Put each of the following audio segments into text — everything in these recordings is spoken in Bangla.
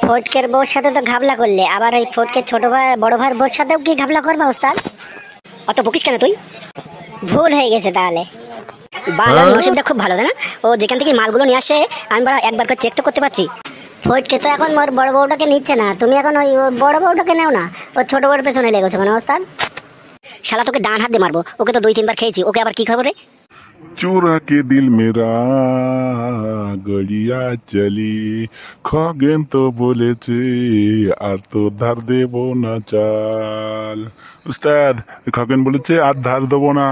ফটকের বউর সাথে তো ঘাবলা করলে, আবার ওই ফটকের ছোট ভাই বড় ভাইয়ের বউর সাথেও কি ঘাবলা করবা ওস্তাদ? অত বকিস কেন তুই? ভুল হয়ে গেছে তাহলে। বাংলার নসিবটা খুব ভালো, তাই না? ও যেখান থেকে মালগুলো নিয়ে আসে আমি বড় একবার করে চেক তো করতে পারছি। ফটকে তো এখন ওর বড় বউটাকে নিচ্ছে না, তুমি এখন ওই ওর বড় বউটাকে নেও না, ওর ছোট বউর পেছনে লেগেছো কেন ওস্তাদ? শালা তোকে ডান হাত দিয়ে মারবো, ওকে তো 2-3 বার খেয়েছি, ওকে আবার কি খাবো রে? चुरा के दिल मेरा গড়িয়া চলি খগেন তো বলেছে আর তো ধার দেব না চাল। উস্তাদ, খগেন বলেছে আর ধার দেবো না।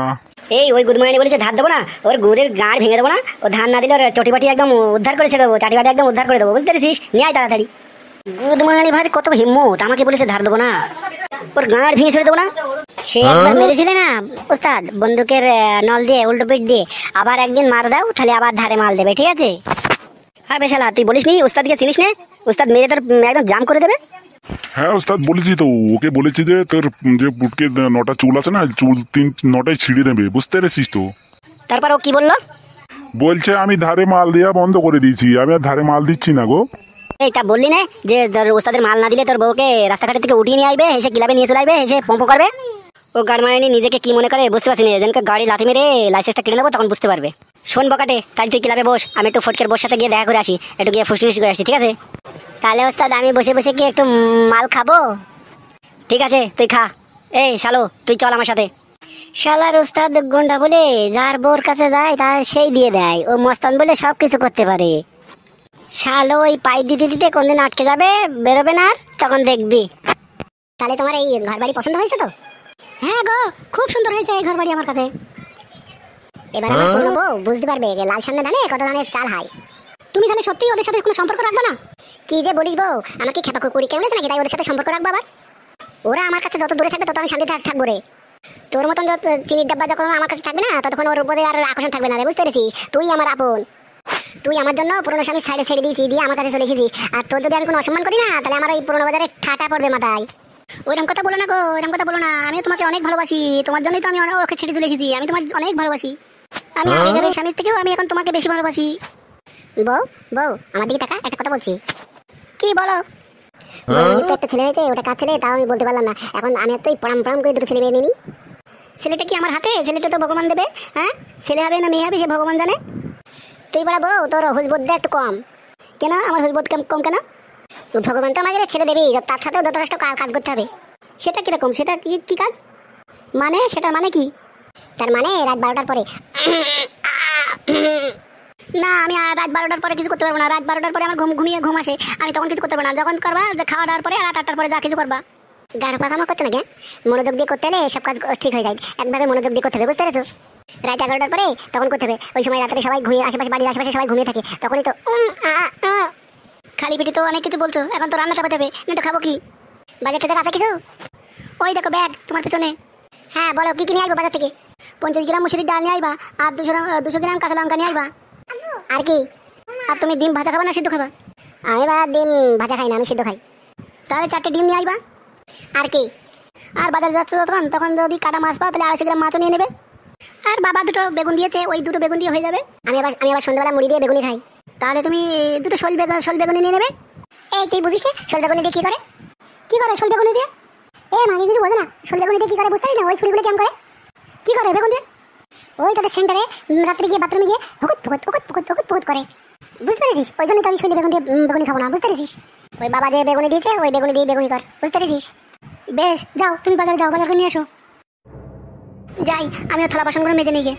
এই ওই গুদমানি বলেছে ধার দেবো না, ওর গুদের গাড় ভেঙে দেবো না, ও ধার না দিলে ওর চটিবাটি একদম উদ্ধার করে ছেড়ে দেবো, চাটিবাটি একদম উদ্ধার করে দেবো, বুঝতে পেরেছিস? নিয়ে আয় তাড়াতাড়ি। গুদমানি ভাই কত হিম্মত, আমাকে বলেছে ধার দেবো না, ওর গাড় ভেঙে ছেড়ে দেবো না। সে একবার মেরেছিলে না ওস্তাদ বন্দুকের নল দিয়ে উল্টো পিঠ দিয়ে, আবার একদিন মার দাও তাহলে আবার ধারে মাল দেবে, ঠিক আছে? হ্যাঁ বেশালা, তুই বলিস নি ওস্তাদকে চিনিস না? ওস্তাদ মেরে তোর একদম জাম করে দেবে। হ্যাঁ উস্তাদ বলেছি তো, ওকে বলেছি যে তোর যে বুটকে 9টা চুল আছে না, চুল 9টাই ছিঁড়ে নেবে, বুঝতে পেরেছিস তো? তারপর ও কি বললো? বলছে আমি ধারে মাল দেওয়া বন্ধ করে দিয়েছি, আমি আর ধারে মাল দিচ্ছি না গো। এই তা বললি না যে তোর ওস্তাদের মাল না দিলে তোর বউকে রাস্তাঘাটের থেকে উঠিয়ে নিয়ে আসবে, এসে ক্লাবে নিয়ে চলে আসবে, এসে পম্প করবে। ও গাড়ি মারেনি, নিজেকে কি মনে করে বুঝতে পারছি না, যেদিনকে গাড়ি লাথি মেরে লাইসেন্সটা কেটে নেবো তখন বুঝতে পারবে। শোন বকাটে, তাই তুই ক্লাবে বস, আমি একটু ফটকের বউর সাথে গিয়ে দেখা করে আসি, একটু গিয়ে ফুসফুস করে আসি, ঠিক আছে? তাহলে ওস্তাদ আমি বসে বসে কি একটু মাল খাবো? ঠিক আছে তুই খা। এই শালো তুই চল আমার সাথে। শালার ওস্তাদ গুন্ডা বলে যার বউর কাছে যায় তার সেই দিয়ে দেয়, ও মস্তান বলে সব কিছু করতে পারে। শালো ওই পাই দিতে দিতে কোনদিন আটকে যাবে, বেরোবে না আর, তখন দেখবি। তাহলে তোমার এই ঘর বাড়ি পছন্দ হয়েছে তো? হ্যাঁ গো, খুব সুন্দর হয়েছে এই ঘর বাড়ি আমার কাছে। এবার আমার পুরনো বউ বুঝতে পারবে যে লাল সামনে ধানে কত ধানের চাল হয়। তুমি তাহলে সত্যি ওদের সাথে কোনো সম্পর্ক রাখবে না? কি যে বলিস বউ, আমাকে খেপা কুকুরি কেমন আছে নাকি তাই ওদের সাথে সম্পর্ক রাখবো আবার? ওরা আমার কাছে যত দূরে থাকবে তত আমি শান্তিতে থাকবো রে। তোর মতন যত চিনির ডাব্বা যখন আমার কাছে থাকবে না, ততক্ষণ ওর উপরে আর আকর্ষণ থাকবে না রে, বুঝতে পেরেছিস? তুই আমার আপন, তুই আমার জন্য পুরনো স্বামী সাইডে ছেড়ে দিয়েছি, দিয়ে আমার কাছে চলে এসেছিস, আর তোর যদি আমি কোনো অসম্মান করি না তাহলে আমার ওই পুরনো বাজারে ঠাটা পড়বে মাথায়। ওইরকম কথা বলো না গো, ওইরকম কথা বলো না, আমিও তোমাকে অনেক ভালোবাসি, তোমার জন্যই তো আমি ওকে ছেড়ে চলে এসেছি, আমি তোমার অনেক ভালোবাসি, আমি আগের স্বামীর থেকেও আমি এখন তোমাকে বেশি ভালোবাসি। বউ বউ আমার দিকে টাকা, একটা কথা বলছি। কি বলো? একটা ছেলে হয়েছে, ওটা কার ছেলে তাও আমি বলতে পারলাম না, এখন আমি তো পড়াম পড়াম করে দুটো ছেলে মেয়ে নিই। ছেলেটা কি আমার হাতে? ছেলেটা তো ভগবান দেবে। হ্যাঁ, ছেলে হবে না মেয়ে হবে সে ভগবান জানে। তুই বড় বউ, তোর হুজবোধটা একটু কম। কেন আমার হুজবোধ কম কেন? ভগবান তো আমাদের ছেলে দেবেই, তার সাথেও যথেষ্ট কাজ করতে হবে। সেটা কিরকম? সেটা কি কাজ? মানে সেটার মানে কি? তার মানে রাত 12টার পরে না, আমি রাত 12টার পরে কিছু করতে পারবো না, রাত 12টার পরে আমার ঘুম আসে, আমি তখন কিছু করতে পারবো না। যখন করবা খাওয়া দাওয়ার পরে, রাত 8টার পরে যা কিছু করবা। গাঢ় পাকামো করছো নাকি? মনোযোগ দিয়ে করতে হলে সব কাজ ঠিক হয়ে যায়, একভাবে মনোযোগ দিয়ে করতে হবে, বুঝতে পেরেছো? রাত 11টার পরে তখন করতে হবে, ওই সময় রাত্রে সবাই ঘুমিয়ে, আশেপাশে বাড়ির আশেপাশে সবাই ঘুমিয়ে থাকে, তখনই তো খালি পেটে তো অনেক কিছু বলছো, এখন তো রান্না চাপাতে হবে, না তো খাবো কি? বাজার থেকে আছে কিছু? ওই দেখো ব্যাগ তোমার পিছনে। হ্যাঁ বলো, কি নিয়ে আসবো বাজার থেকে? 50 গ্রাম মুসুরির ডাল নিয়ে আসবা, আর 200 গ্রাম কাঁচা লঙ্কা নিয়ে আসবা। আর কি? আর তুমি ডিম ভাজা খাবা না সিদ্ধ খাবা? আমি ডিম ভাজা খাই না, আমি সিদ্ধ খাই। তাহলে 4টে ডিম নিয়ে আসবা। আর কি? আর বাজারে যাচ্ছ তখন যদি কাটা মাছ পাও তাহলে 250 গ্রাম মাছও নিয়ে নেবে। আর বাবা 2টো বেগুন দিয়েছে, ওই 2টো বেগুন দিয়ে হয়ে যাবে। আমি আবার সন্ধ্যাবেলা মুড়ি দিয়ে বেগুনি খাই। তাহলে তুমি 2টো শোল বেগুনি নিয়ে নেবে। এই তুই বুঝিস না শোল বেগুনি দিয়ে কি করে শোল বেগুনি দিয়ে? মানে কিছু বোঝো না, শোল বেগুনি দিয়ে কি করে বুঝতে পারি না? ওই ছুরিগুলো কেমন করে কি করে বেগুন দিয়ে? ওই তাদের সেন্টারে রাত্রে গিয়ে বাথরুমে গিয়ে হুকুত পুকুত করে, বুঝতে পেরেছিস? ওই জন্য তো আমি শৈলী বেগুন দিয়ে বেগুনি খাবো না, বুঝতে পেরেছিস? ওই বাবা যে বেগুনি দিয়েছে ওই বেগুনি দিয়ে বেগুনি কর, বুঝতে পেরেছিস? বেশ যাও, তুমি বাজারে যাও, বাজার করে নিয়ে আসো। যাই, আমিও থালা বাসনগুলো মেজে নিয়ে গিয়ে।